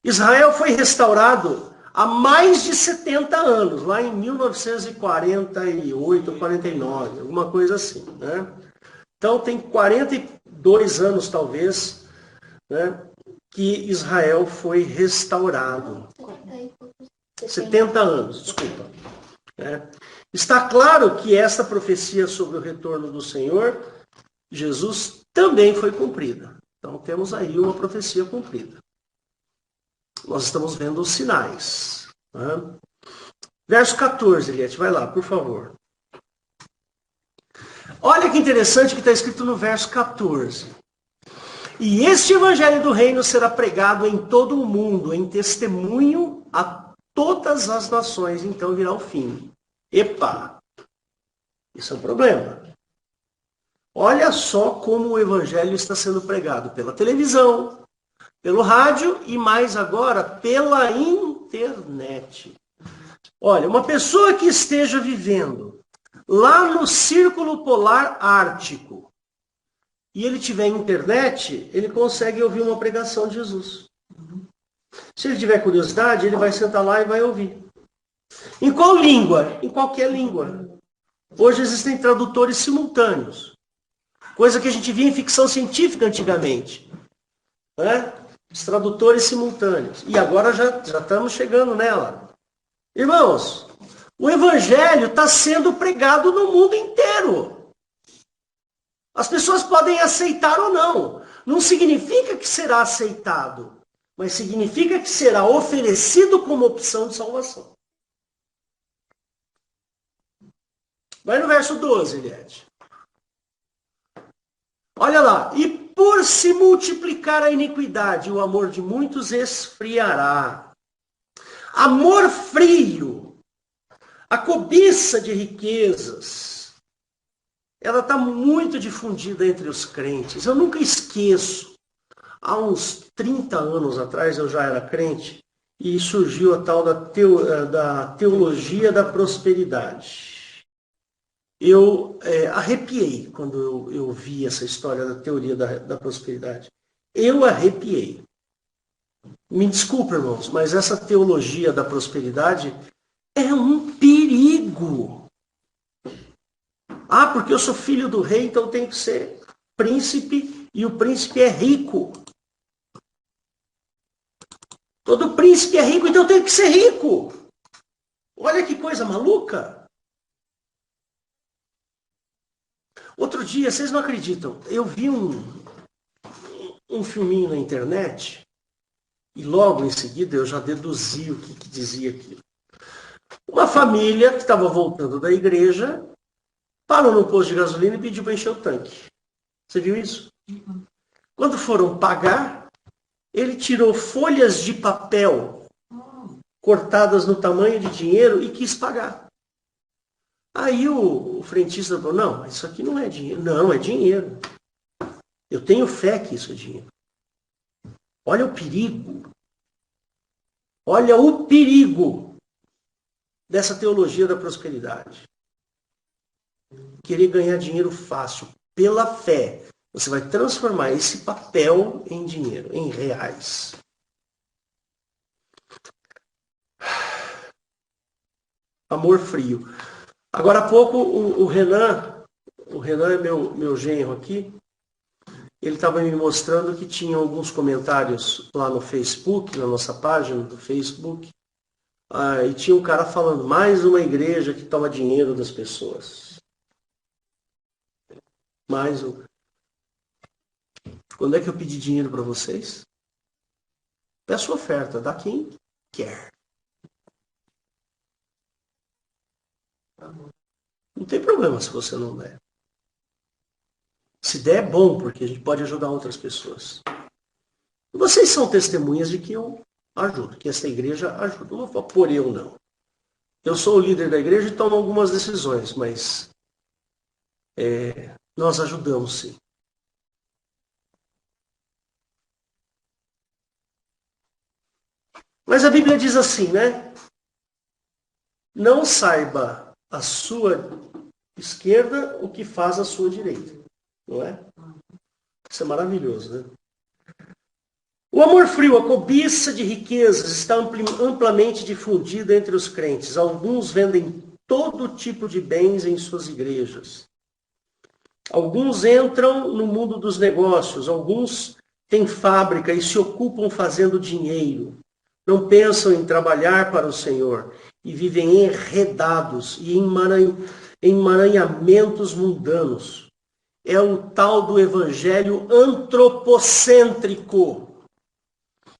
[SPEAKER 1] Israel foi restaurado há mais de 70 anos, lá em 1948, 49, alguma coisa assim. Né? Então tem 42 anos, talvez, né, que Israel foi restaurado. 70 anos, desculpa. Né? Está claro que esta profecia sobre o retorno do Senhor, Jesus, também foi cumprida. Então temos aí uma profecia cumprida. Nós estamos vendo os sinais. Né? Verso 14, Eliette, vai lá, por favor. Olha que interessante que está escrito no verso 14. E este evangelho do reino será pregado em todo o mundo, em testemunho a todas as nações, então virá o fim. Epa! Isso é um problema. Olha só como o evangelho está sendo pregado pela televisão, Pelo rádio e mais agora pela internet. Olha, uma pessoa que esteja vivendo lá no Círculo Polar Ártico e ele tiver internet, ele consegue ouvir uma pregação de Jesus. Se ele tiver curiosidade, ele vai sentar lá e vai ouvir. Em qual língua? Em qualquer língua. Hoje existem tradutores simultâneos. Coisa que a gente via em ficção científica antigamente. Né? Os tradutores simultâneos. E agora já estamos chegando nela. Irmãos, o evangelho está sendo pregado no mundo inteiro. As pessoas podem aceitar ou não. Não significa que será aceitado, mas significa que será oferecido como opção de salvação. Vai no verso 12, Eliette. Olha lá. E por se multiplicar a iniquidade, o amor de muitos esfriará. Amor frio, a cobiça de riquezas, ela está muito difundida entre os crentes. Eu nunca esqueço, há uns 30 anos atrás eu já era crente e surgiu a tal da teologia da prosperidade. Eu arrepiei quando eu vi essa história da teoria da prosperidade. Eu arrepiei. Me desculpa, irmãos, mas essa teologia da prosperidade é um perigo. Ah, porque eu sou filho do rei, então eu tenho que ser príncipe, e o príncipe é rico. Todo príncipe é rico, então eu tenho que ser rico. Olha que coisa maluca. Outro dia, vocês não acreditam, eu vi um filminho na internet, e logo em seguida eu já deduzi o que dizia aquilo. Uma família que estava voltando da igreja, parou no posto de gasolina e pediu para encher o tanque. Você viu isso? Quando foram pagar, ele tirou folhas de papel cortadas no tamanho de dinheiro e quis pagar. Aí o frentista falou, não, isso aqui não é dinheiro. Não, é dinheiro. Eu tenho fé que isso é dinheiro. Olha o perigo. Olha o perigo dessa teologia da prosperidade. Querer ganhar dinheiro fácil, pela fé. Você vai transformar esse papel em dinheiro, em reais. Amor frio. Agora há pouco o Renan é meu genro aqui, ele estava me mostrando que tinha alguns comentários lá no Facebook, na nossa página do Facebook, e tinha um cara falando, mais uma igreja que toma dinheiro das pessoas. Mais um. Quando é que eu pedi dinheiro para vocês? Peço oferta, dá quem quer. Não tem problema se você não der. Se der, é bom, porque a gente pode ajudar outras pessoas. E vocês são testemunhas de que eu ajudo, que essa igreja ajuda. Não vou por eu, não. Eu sou o líder da igreja e tomo algumas decisões, mas nós ajudamos, sim. Mas a Bíblia diz assim, né? Não saiba a sua esquerda o que faz a sua direita. Não é? Isso é maravilhoso, né? O amor frio, a cobiça de riquezas está amplamente difundida entre os crentes. Alguns vendem todo tipo de bens em suas igrejas. Alguns entram no mundo dos negócios. Alguns têm fábrica e se ocupam fazendo dinheiro. Não pensam em trabalhar para o Senhor e vivem enredados e emaranhamentos mundanos. É o tal do evangelho antropocêntrico,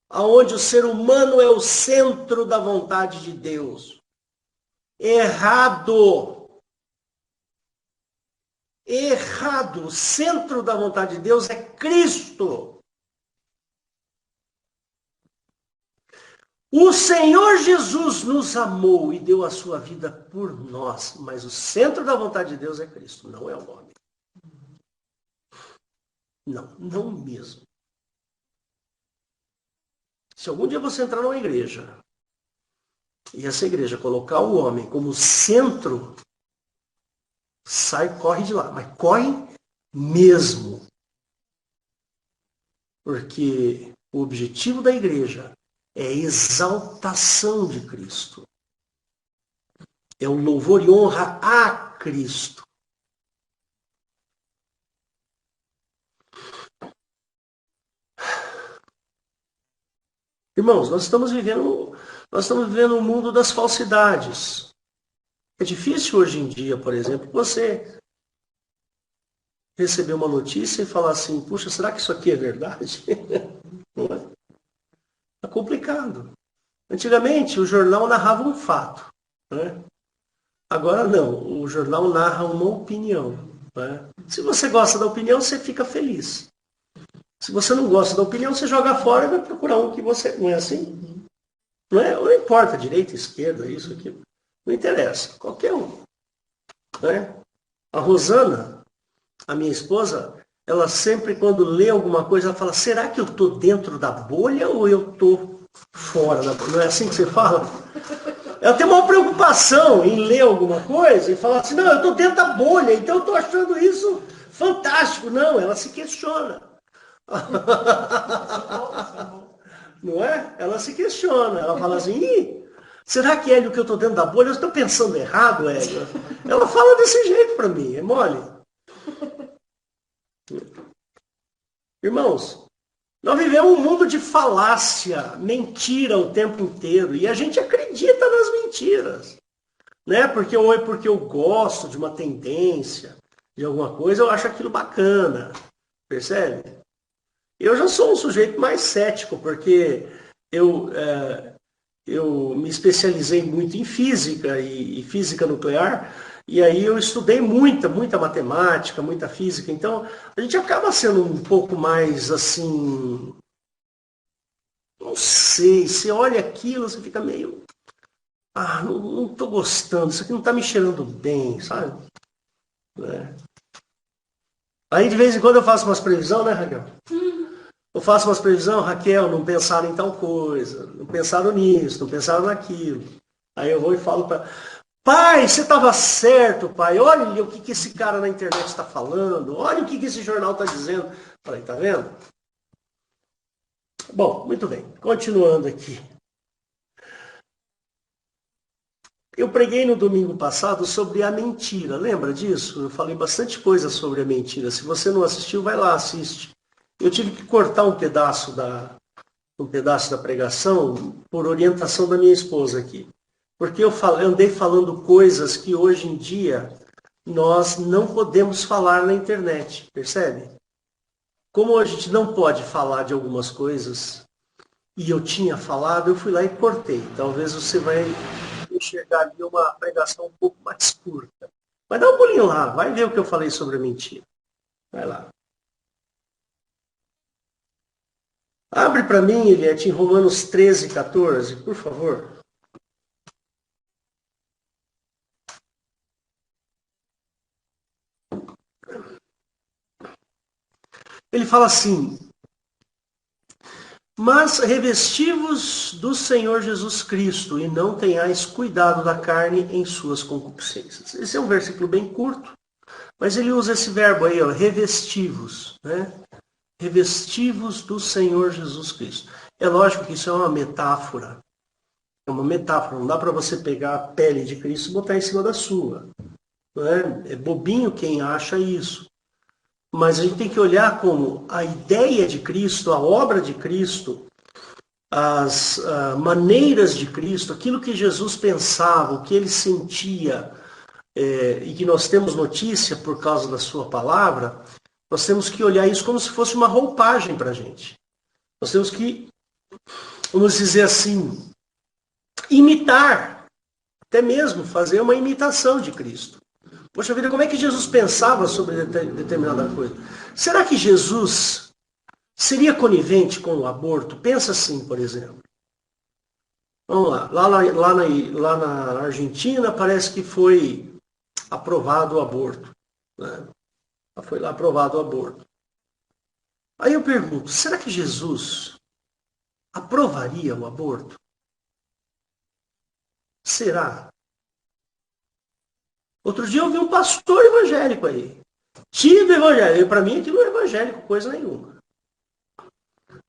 [SPEAKER 1] aonde o ser humano é o centro da vontade de Deus. Errado. Errado. O centro da vontade de Deus é Cristo. O Senhor Jesus nos amou e deu a sua vida por nós, mas o centro da vontade de Deus é Cristo, não é o homem. Não, não mesmo. Se algum dia você entrar numa igreja e essa igreja colocar o homem como centro, corre de lá. Mas corre mesmo. Porque o objetivo da igreja é a exaltação de Cristo. É o louvor e honra a Cristo. Irmãos, nós estamos vivendo um mundo das falsidades. É difícil hoje em dia, por exemplo, você receber uma notícia e falar assim, puxa, será que isso aqui é verdade? Não é? É complicado. Antigamente, o jornal narrava um fato, né? Agora não, o jornal narra uma opinião, né? Se você gosta da opinião, você fica feliz. Se você não gosta da opinião, você joga fora e vai procurar um que você... Não é assim? Não, não importa, direita, esquerda, isso, aquilo. Não interessa, qualquer um. Né? A Rosana, a minha esposa, ela sempre, quando lê alguma coisa, ela fala, será que eu estou dentro da bolha ou eu estou fora da bolha? Não é assim que você fala? Ela tem uma preocupação em ler alguma coisa e falar assim, não, eu estou dentro da bolha, então eu estou achando isso fantástico. Não, ela se questiona. Não é? Ela se questiona. Ela fala assim, será que, Hélio, que eu estou dentro da bolha? Eu estou pensando errado, Hélio? Ela fala desse jeito para mim, é mole. Irmãos, nós vivemos um mundo de falácia, mentira o tempo inteiro, e a gente acredita nas mentiras. Né? Ou é porque eu gosto de uma tendência, de alguma coisa, eu acho aquilo bacana. Percebe? Eu já sou um sujeito mais cético, porque eu me especializei muito em física e física nuclear, e aí eu estudei muita matemática, muita física, então a gente acaba sendo um pouco mais assim, não sei, você olha aquilo, você fica meio, não estou gostando, isso aqui não está me cheirando bem, sabe? Né? Aí de vez em quando eu faço umas previsões, né, Raquel? Eu faço umas previsões, Raquel, não pensaram em tal coisa, não pensaram nisso, não pensaram naquilo. Aí eu vou e falo para pai, você estava certo, pai. Olha o que esse cara na internet está falando. Olha o que esse jornal está dizendo. Falei, tá vendo? Bom, muito bem. Continuando aqui. Eu preguei no domingo passado sobre a mentira. Lembra disso? Eu falei bastante coisa sobre a mentira. Se você não assistiu, vai lá, assiste. Eu tive que cortar um pedaço da pregação por orientação da minha esposa aqui. Porque eu andei falando coisas que hoje em dia nós não podemos falar na internet, percebe? Como a gente não pode falar de algumas coisas, e eu tinha falado, eu fui lá e cortei. Talvez você vai enxergar ali uma pregação um pouco mais curta. Mas dá um pulinho lá, vai ver o que eu falei sobre a mentira. Vai lá. Abre para mim, Eliette, em Romanos 13, 14, por favor. Ele fala assim, mas revestivos do Senhor Jesus Cristo e não tenhais cuidado da carne em suas concupiscências. Esse é um versículo bem curto, mas ele usa esse verbo aí, ó, revestivos, né? Revestivos do Senhor Jesus Cristo. É lógico que isso é uma metáfora. É uma metáfora. Não dá para você pegar a pele de Cristo e botar em cima da sua. Não é? É bobinho quem acha isso. Mas a gente tem que olhar como a ideia de Cristo, a obra de Cristo, as maneiras de Cristo, aquilo que Jesus pensava, o que ele sentia, e que nós temos notícia por causa da sua palavra, nós temos que olhar isso como se fosse uma roupagem para a gente. Nós temos que, vamos dizer assim, imitar, até mesmo fazer uma imitação de Cristo. Poxa vida, como é que Jesus pensava sobre determinada coisa? Será que Jesus seria conivente com o aborto? Pensa assim, por exemplo. Vamos lá. Lá na Argentina parece que foi aprovado o aborto. Né? Foi lá aprovado o aborto. Aí eu pergunto, será que Jesus aprovaria o aborto? Será? Outro dia eu vi um pastor evangélico aí. Tio do evangelho. Para mim aquilo não é evangélico, coisa nenhuma.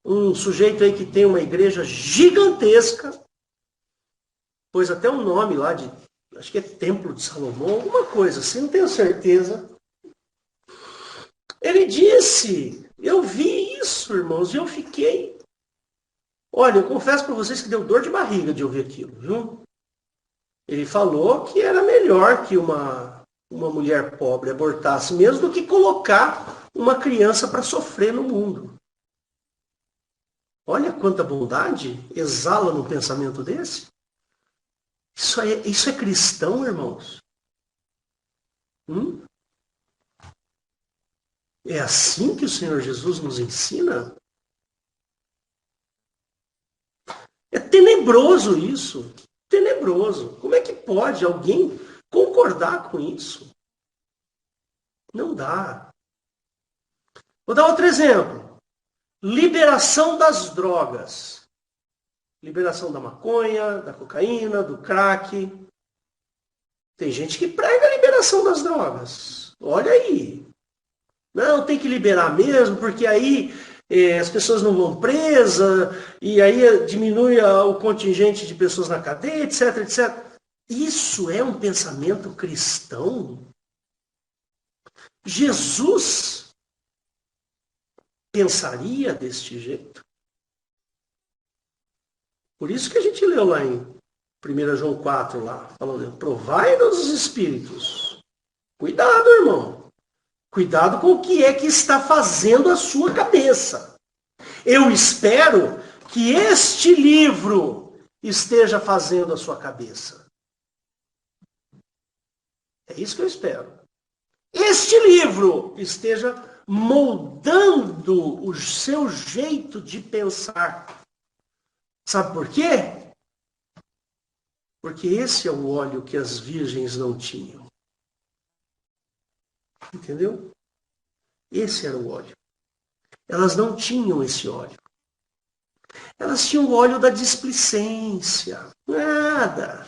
[SPEAKER 1] Um sujeito aí que tem uma igreja gigantesca, pôs até um nome lá de, acho que é Templo de Salomão, alguma coisa assim, não tenho certeza. Ele disse, eu vi isso, irmãos, e eu fiquei... Olha, eu confesso para vocês que deu dor de barriga de ouvir aquilo, viu? Ele falou que era melhor que uma mulher pobre abortasse mesmo do que colocar uma criança para sofrer no mundo. Olha quanta bondade exala num pensamento desse. Isso é cristão, irmãos? É assim que o Senhor Jesus nos ensina? É tenebroso isso. Tenebroso. Como é que pode alguém concordar com isso? Não dá. Vou dar outro exemplo. Liberação das drogas. Liberação da maconha, da cocaína, do crack. Tem gente que prega a liberação das drogas. Olha aí. Não, tem que liberar mesmo, porque aí as pessoas não vão presas, e aí diminui o contingente de pessoas na cadeia, etc, etc. Isso é um pensamento cristão? Jesus pensaria deste jeito? Por isso que a gente leu lá em 1 João 4, lá, falando, provai-nos os espíritos. Cuidado, irmão. Cuidado com o que é que está fazendo a sua cabeça. Eu espero que este livro esteja fazendo a sua cabeça. É isso que eu espero. Este livro esteja moldando o seu jeito de pensar. Sabe por quê? Porque esse é o óleo que as virgens não tinham. Entendeu? Esse era o óleo. Elas não tinham esse óleo. Elas tinham o óleo da displicência. Nada.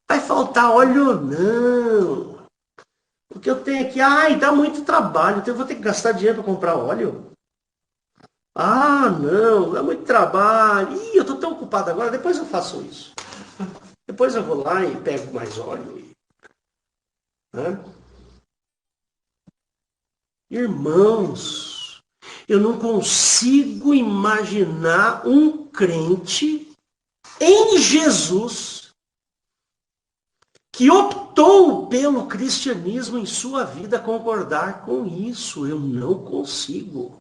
[SPEAKER 1] Vai faltar óleo, não. O que eu tenho aqui, dá muito trabalho, então eu vou ter que gastar dinheiro para comprar óleo. Não, dá muito trabalho. Eu estou tão ocupado agora, depois eu faço isso. Depois eu vou lá e pego mais óleo. Né? Irmãos, eu não consigo imaginar um crente em Jesus que optou pelo cristianismo em sua vida concordar com isso. Eu não consigo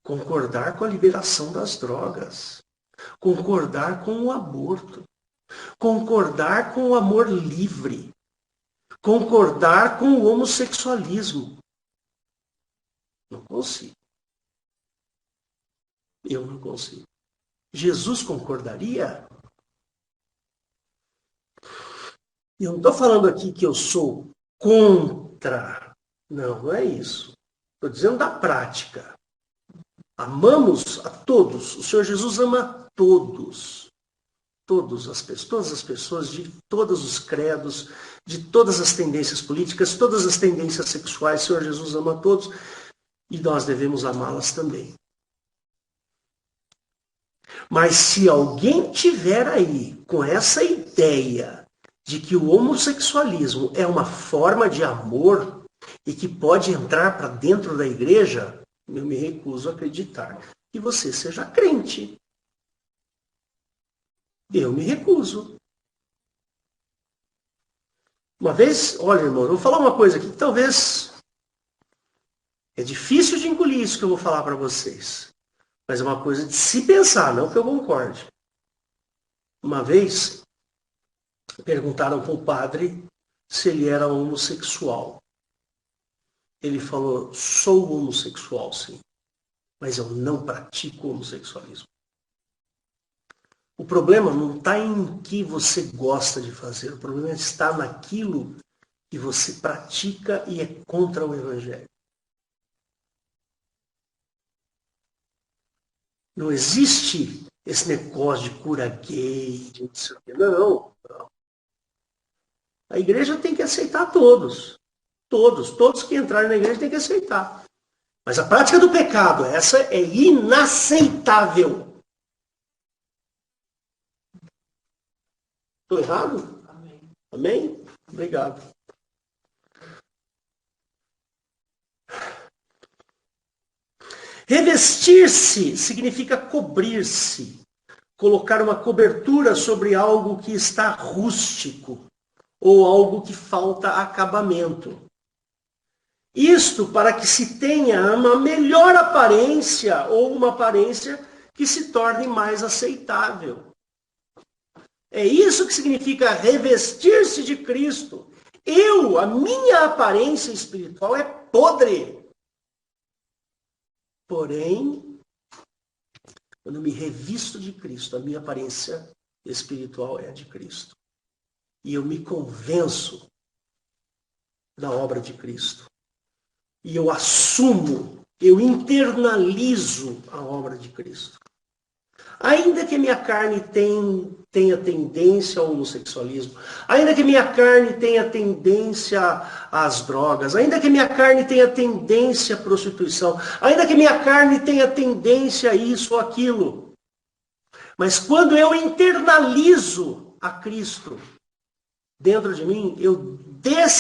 [SPEAKER 1] concordar com a liberação das drogas, concordar com o aborto, concordar com o amor livre, concordar com o homossexualismo. Não consigo. Eu não consigo. Jesus concordaria? Eu não estou falando aqui que eu sou contra. Não, não é isso. Estou dizendo da prática. Amamos a todos. O Senhor Jesus ama todos. Todas as pessoas de todos os credos, de todas as tendências políticas, todas as tendências sexuais. O Senhor Jesus ama a todos e nós devemos amá-las também. Mas se alguém tiver aí com essa ideia de que o homossexualismo é uma forma de amor e que pode entrar para dentro da igreja, eu me recuso a acreditar que você seja crente. Eu me recuso. Uma vez, olha, irmão, eu vou falar uma coisa aqui que talvez é difícil de engolir isso que eu vou falar para vocês. Mas é uma coisa de se pensar, não que eu concorde. Uma vez, perguntaram para o padre se ele era homossexual. Ele falou, sou homossexual, sim, mas eu não pratico homossexualismo. O problema não está em que você gosta de fazer, o problema está naquilo que você pratica e é contra o Evangelho. Não existe esse negócio de cura gay, de não sei o quê. Não, não. A igreja tem que aceitar todos. Todos que entrarem na igreja têm que aceitar. Mas a prática do pecado, essa é inaceitável. Estou errado? Amém. Amém? Obrigado. Revestir-se significa cobrir-se, colocar uma cobertura sobre algo que está rústico ou algo que falta acabamento. Isto para que se tenha uma melhor aparência ou uma aparência que se torne mais aceitável. É isso que significa revestir-se de Cristo. A minha aparência espiritual é podre. Porém, quando eu me revisto de Cristo, a minha aparência espiritual é a de Cristo. E eu me convenço da obra de Cristo. E eu assumo, eu internalizo a obra de Cristo. Ainda que minha carne tenha tendência ao homossexualismo, ainda que minha carne tenha tendência às drogas, ainda que minha carne tenha tendência à prostituição, ainda que minha carne tenha tendência a isso ou aquilo, mas quando eu internalizo a Cristo dentro de mim, eu desprezo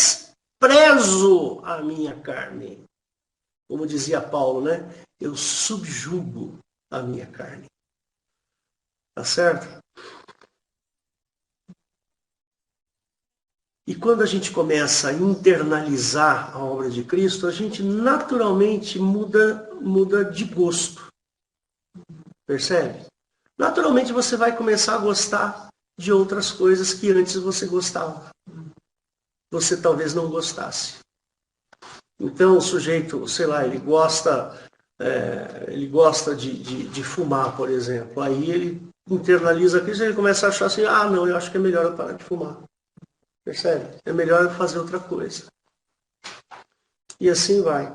[SPEAKER 1] a minha carne. Como dizia Paulo, né? Eu subjugo a minha carne. Tá certo? E quando a gente começa a internalizar a obra de Cristo, a gente naturalmente muda de gosto. Percebe? Naturalmente você vai começar a gostar de outras coisas que antes você gostava. Você talvez não gostasse. Então o sujeito, sei lá, ele gosta de fumar, por exemplo. Aí ele internaliza aquilo e ele começa a achar assim, não, eu acho que é melhor eu parar de fumar. Percebe? É melhor eu fazer outra coisa. E assim vai.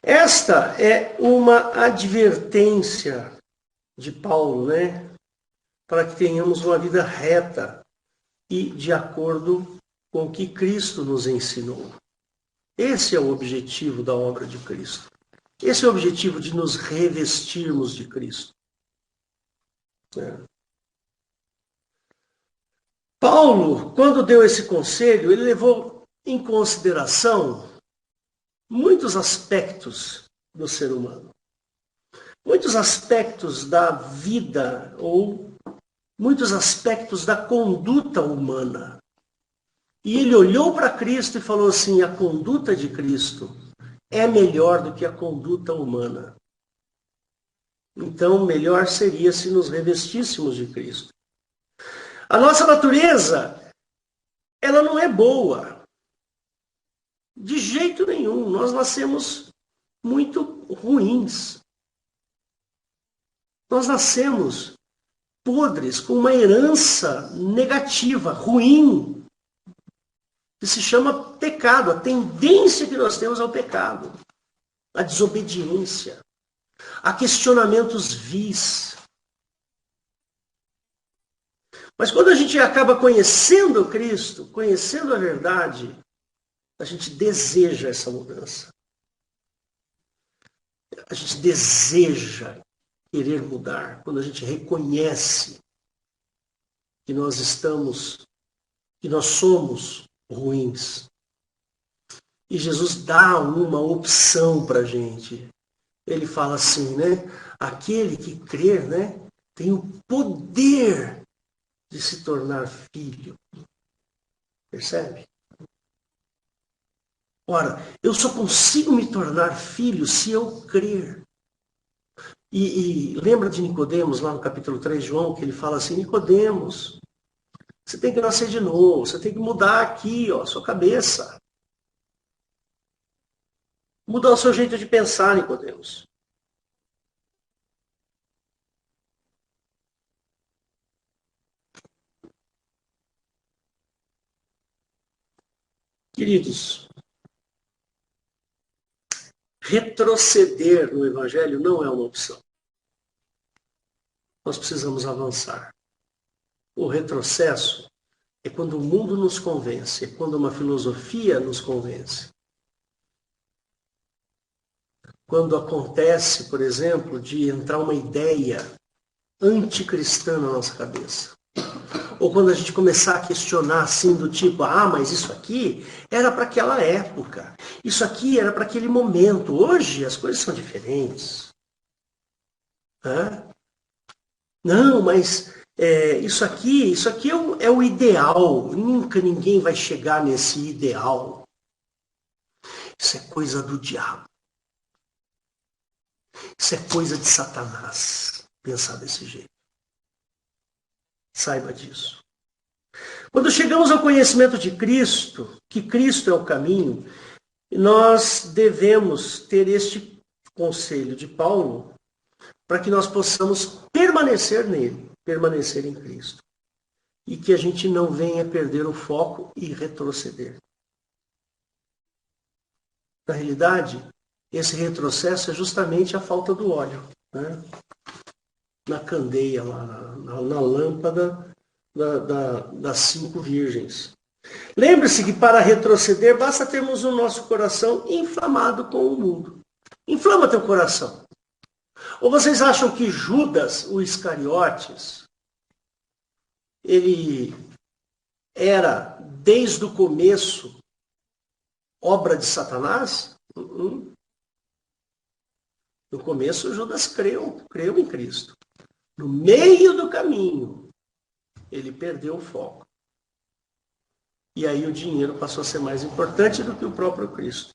[SPEAKER 1] Esta é uma advertência de Paulo, né? Para que tenhamos uma vida reta e de acordo com o que Cristo nos ensinou. Esse é o objetivo da obra de Cristo. Esse é o objetivo de nos revestirmos de Cristo. Paulo, quando deu esse conselho, ele levou em consideração muitos aspectos do ser humano. Muitos aspectos da vida ou muitos aspectos da conduta humana. E ele olhou para Cristo e falou assim, a conduta de Cristo é melhor do que a conduta humana. Então, melhor seria se nos revestíssemos de Cristo. A nossa natureza, ela não é boa. De jeito nenhum. Nós nascemos muito ruins. Nós nascemos podres, com uma herança negativa, ruim, que se chama pecado. A tendência que nós temos ao pecado, a desobediência, a questionamentos vis. Mas quando a gente acaba conhecendo Cristo, conhecendo a verdade, a gente deseja essa mudança. A gente deseja querer mudar. Quando a gente reconhece que nós somos ruins. E Jesus dá uma opção para a gente. Ele fala assim, né? Aquele que crer, né? Tem o poder de se tornar filho. Percebe? Ora, eu só consigo me tornar filho se eu crer. E lembra de Nicodemos, lá no capítulo 3 de João, que ele fala assim, Nicodemos, você tem que nascer de novo, você tem que mudar aqui, ó, a sua cabeça. Mudar o seu jeito de pensar, Nicodemos. Queridos, retroceder no Evangelho não é uma opção. nós precisamos avançar. O retrocesso é quando o mundo nos convence, é quando uma filosofia nos convence. Quando acontece, por exemplo, de entrar uma ideia anticristã na nossa cabeça. Ou quando a gente começar a questionar assim do tipo, mas isso aqui era para aquela época. Isso aqui era para aquele momento. Hoje as coisas são diferentes. Não, mas isso aqui é o ideal. Nunca ninguém vai chegar nesse ideal. Isso é coisa do diabo. Isso é coisa de Satanás. Pensar desse jeito. Saiba disso. Quando chegamos ao conhecimento de Cristo, que Cristo é o caminho, nós devemos ter este conselho de Paulo para que nós possamos permanecer nele, permanecer em Cristo. E que a gente não venha perder o foco e retroceder. Na realidade, esse retrocesso é justamente a falta do óleo, né? Na candeia, lá, na lâmpada das 5 virgens. Lembre-se que para retroceder basta termos o nosso coração inflamado com o mundo. Inflama teu coração. Ou vocês acham que Judas, o Iscariotes, ele era, desde o começo, obra de Satanás? No começo, Judas creu em Cristo. No meio do caminho, ele perdeu o foco. E aí o dinheiro passou a ser mais importante do que o próprio Cristo.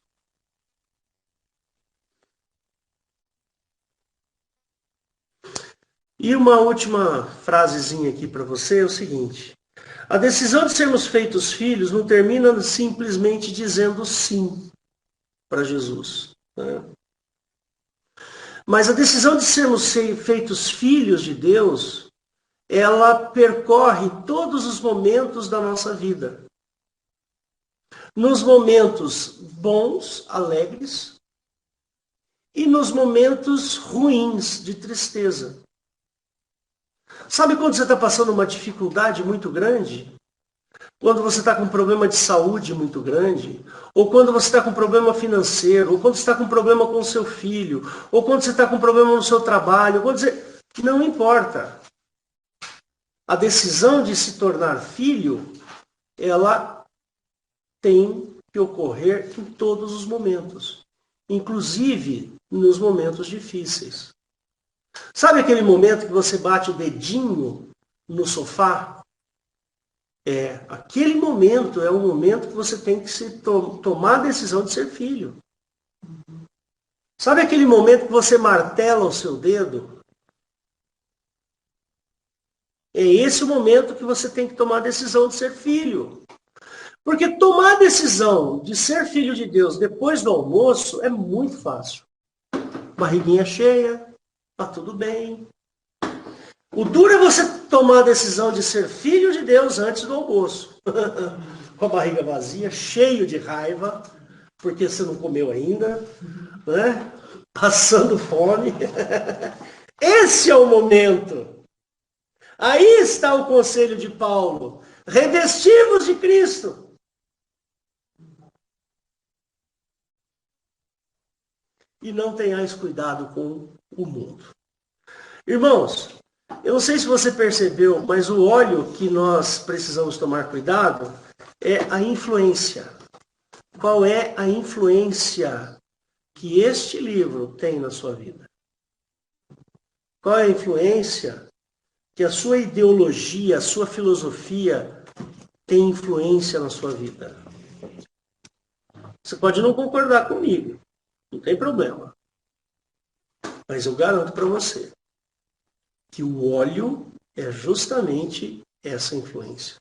[SPEAKER 1] E uma última frasezinha aqui para você é o seguinte. A decisão de sermos feitos filhos não termina simplesmente dizendo sim para Jesus, né? Mas a decisão de sermos feitos filhos de Deus, ela percorre todos os momentos da nossa vida. Nos momentos bons, alegres, e nos momentos ruins, de tristeza. Sabe quando você está passando uma dificuldade muito grande? Quando você está com um problema de saúde muito grande? Ou quando você está com um problema financeiro? Ou quando você está com um problema com o seu filho? Ou quando você está com um problema no seu trabalho? Não importa. A decisão de se tornar filho, ela tem que ocorrer em todos os momentos. Inclusive nos momentos difíceis. Sabe aquele momento que você bate o dedinho no sofá? Aquele momento é o momento que você tem que tomar a decisão de ser filho. Sabe aquele momento que você martela o seu dedo? É esse o momento que você tem que tomar a decisão de ser filho. Porque tomar a decisão de ser filho de Deus depois do almoço é muito fácil. Barriguinha cheia, tá tudo bem. O duro é você tomar a decisão de ser filho de Deus antes do almoço. Com a barriga vazia, cheio de raiva, porque você não comeu ainda, né? Passando fome. Esse é o momento. Aí está o conselho de Paulo. Revestivos de Cristo. E não tenhais cuidado com o mundo. Irmãos, eu não sei se você percebeu, mas o óleo que nós precisamos tomar cuidado é a influência. Qual é a influência que este livro tem na sua vida? Qual é a influência que a sua ideologia, a sua filosofia tem influência na sua vida? Você pode não concordar comigo, não tem problema. Mas eu garanto para você que o óleo é justamente essa influência.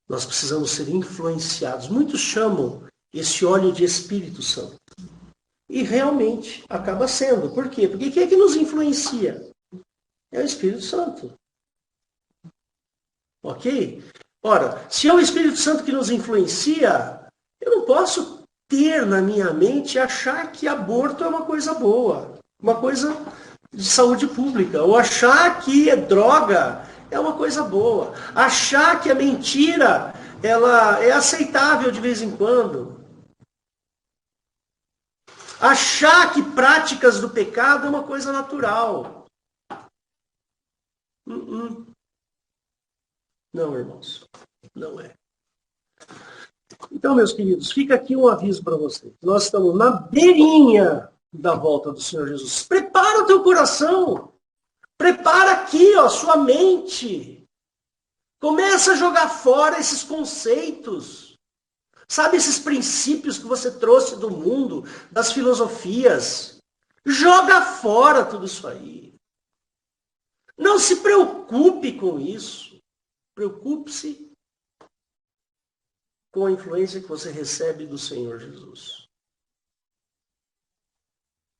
[SPEAKER 1] Nós precisamos ser influenciados. Muitos chamam esse óleo de Espírito Santo. E realmente acaba sendo. Por quê? Porque quem é que nos influencia? É o Espírito Santo. Ok? Ora, se é o Espírito Santo que nos influencia, eu não posso ter na minha mente achar que aborto é uma coisa boa. Uma coisa de saúde pública. Ou achar que droga é uma coisa boa. Achar que a mentira ela é aceitável de vez em quando. Achar que práticas do pecado é uma coisa natural. Não, irmãos. Não é. Então, meus queridos, fica aqui um aviso para vocês. Nós estamos na beirinha da volta do Senhor Jesus. Prepara o teu coração. Prepara aqui, ó, sua mente. Começa a jogar fora esses conceitos. Sabe esses princípios que você trouxe do mundo, das filosofias? Joga fora tudo isso aí. Não se preocupe com isso. Preocupe-se com a influência que você recebe do Senhor Jesus.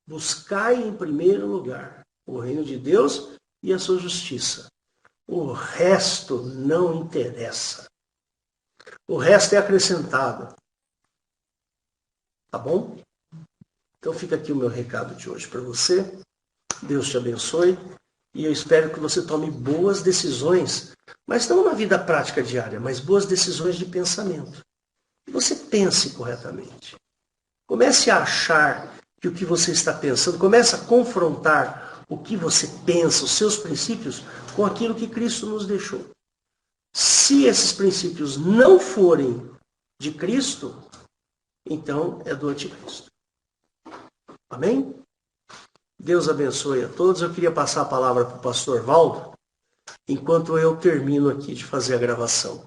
[SPEAKER 1] Buscai em primeiro lugar o reino de Deus e a sua justiça. O resto não interessa. O resto é acrescentado. Tá bom? Então fica aqui o meu recado de hoje para você. Deus te abençoe. E eu espero que você tome boas decisões, mas não na vida prática diária, mas boas decisões de pensamento. Que você pense corretamente. Comece a achar que o que você está pensando, comece a confrontar o que você pensa, os seus princípios, com aquilo que Cristo nos deixou. Se esses princípios não forem de Cristo, então é do anticristo. Amém? Deus abençoe a todos. Eu queria passar a palavra para o pastor Valdo, enquanto eu termino aqui de fazer a gravação.